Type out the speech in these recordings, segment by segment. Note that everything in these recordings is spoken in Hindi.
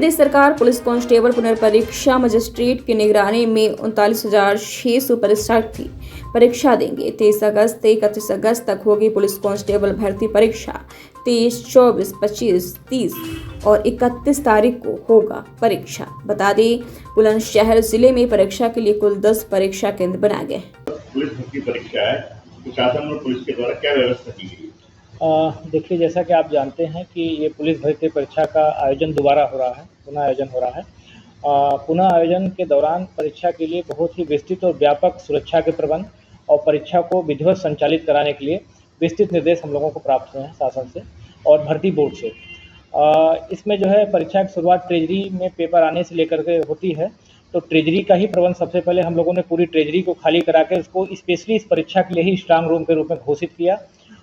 प्रदेश सरकार पुलिस कांस्टेबल पुनर्परीक्षा मजिस्ट्रेट की निगरानी में 39,600 परीक्षार्थी परीक्षा देंगे। 23 अगस्त से 31 अगस्त तक होगी पुलिस कांस्टेबल भर्ती परीक्षा। 23, 24, 25, 30 और 31 तारीख को होगा परीक्षा। बता दें, बुलंदशहर जिले में परीक्षा के लिए कुल 10 परीक्षा केंद्र बनाए गए। पुलिस भर्ती परीक्षा है, प्रशासन और पुलिस के द्वारा क्या व्यवस्था की गई है? देखिए, जैसा कि आप जानते हैं कि ये पुलिस भर्ती परीक्षा का आयोजन दोबारा हो रहा है, पुनः आयोजन हो रहा है। पुनः आयोजन के दौरान परीक्षा के लिए बहुत ही विस्तृत और व्यापक सुरक्षा के प्रबंध और परीक्षा को विधिवत संचालित कराने के लिए विस्तृत निर्देश हम लोगों को प्राप्त हुए हैं शासन से और भर्ती बोर्ड से। इसमें जो है परीक्षा की शुरुआत ट्रेजरी में पेपर आने से लेकर के होती है, तो ट्रेजरी का ही प्रबंध सबसे पहले हम लोगों ने पूरी ट्रेजरी को खाली करा के उसको स्पेशली इस परीक्षा के लिए ही स्ट्रांग रूम के रूप में घोषित किया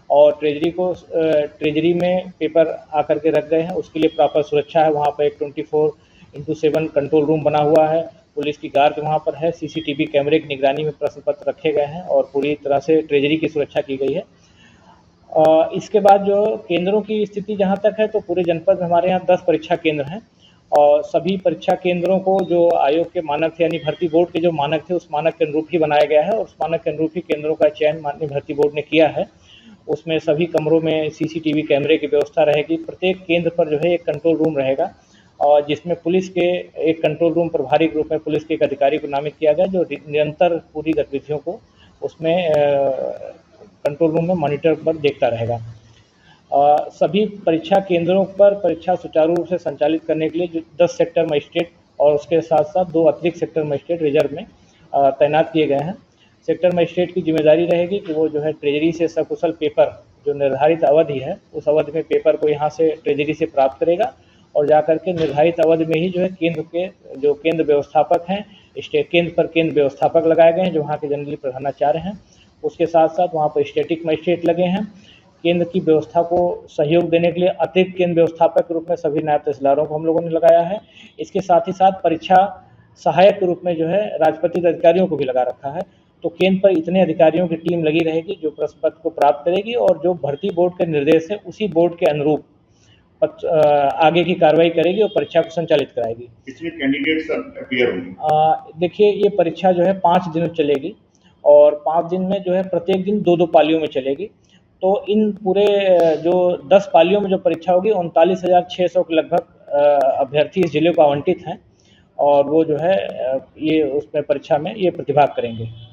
और ट्रेजरी में पेपर आकर के रख गए हैं। उसके लिए प्रॉपर सुरक्षा है, वहाँ पर एक 24/7 कंट्रोल रूम बना हुआ है, पुलिस की गार्ड वहाँ पर है, सीसीटीवी कैमरे की निगरानी में प्रश्न पत्र रखे गए हैं और पूरी तरह से ट्रेजरी की सुरक्षा की गई है। इसके बाद जो केंद्रों की स्थिति जहाँ तक है, तो पूरे जनपद में हमारे यहाँ 10 परीक्षा केंद्र हैं और सभी परीक्षा केंद्रों को जो आयोग के मानक थे, यानी भर्ती बोर्ड के जो मानक थे, उस मानक के अनुरूप ही बनाया गया है और उस मानक के अनुरूप ही केंद्रों का चयन माननीय भर्ती बोर्ड ने किया है। उसमें सभी कमरों में सीसीटीवी कैमरे की व्यवस्था रहेगी। प्रत्येक केंद्र पर जो है एक कंट्रोल रूम रहेगा और जिसमें पुलिस के एक कंट्रोल रूम प्रभारी के रूप में पुलिस के एक अधिकारी को नामित किया गया, जो निरंतर पूरी गतिविधियों को उसमें कंट्रोल रूम में मॉनिटर पर देखता रहेगा। सभी परीक्षा केंद्रों पर परीक्षा सुचारू रूप से संचालित करने के लिए जो 10 सेक्टर मजिस्ट्रेट और उसके साथ साथ 2 अतिरिक्त सेक्टर मजिस्ट्रेट रिजर्व में तैनात किए गए हैं। सेक्टर मजिस्ट्रेट की जिम्मेदारी रहेगी कि वो जो है ट्रेजरी से सकुशल पेपर, जो निर्धारित अवधि है, उस अवधि में पेपर को यहाँ से ट्रेजरी से प्राप्त करेगा और जाकर के निर्धारित अवधि में ही जो है केंद्र के जो केंद्र व्यवस्थापक हैं, केंद्र पर केंद्र व्यवस्थापक लगाए गए हैं जो वहाँ के जनरली प्रधानाचार्य हैं। उसके साथ साथ वहाँ पर स्टैटिक मजिस्ट्रेट लगे हैं। केंद्र की व्यवस्था को सहयोग देने के लिए अतिरिक्त केंद्र व्यवस्थापक के रूप में सभी नायब तहसीलदारों को हम लोगों ने लगाया है। इसके साथ ही साथ परीक्षा सहायक के रूप में जो है राजपत्रित अधिकारियों को भी लगा रखा है। तो केंद्र पर इतने अधिकारियों की टीम लगी रहेगी जो प्रश्न पत्र को प्राप्त करेगी और जो भर्ती बोर्ड के निर्देश है उसी बोर्ड के अनुरूप आगे की कार्रवाई करेगी और परीक्षा को संचालित कराएगी। इसमें कैंडिडेट्स अपीयर होंगे। देखिए, ये परीक्षा जो है 5 दिन चलेगी और 5 दिन में जो है प्रत्येक दिन 2-2 पालियों में चलेगी। तो इन पूरे जो 10 पालियों में जो परीक्षा होगी 39,600 के लगभग अभ्यर्थी इस जिले को आवंटित हैं और वो जो है ये उसमें परीक्षा में ये प्रतिभाग करेंगे।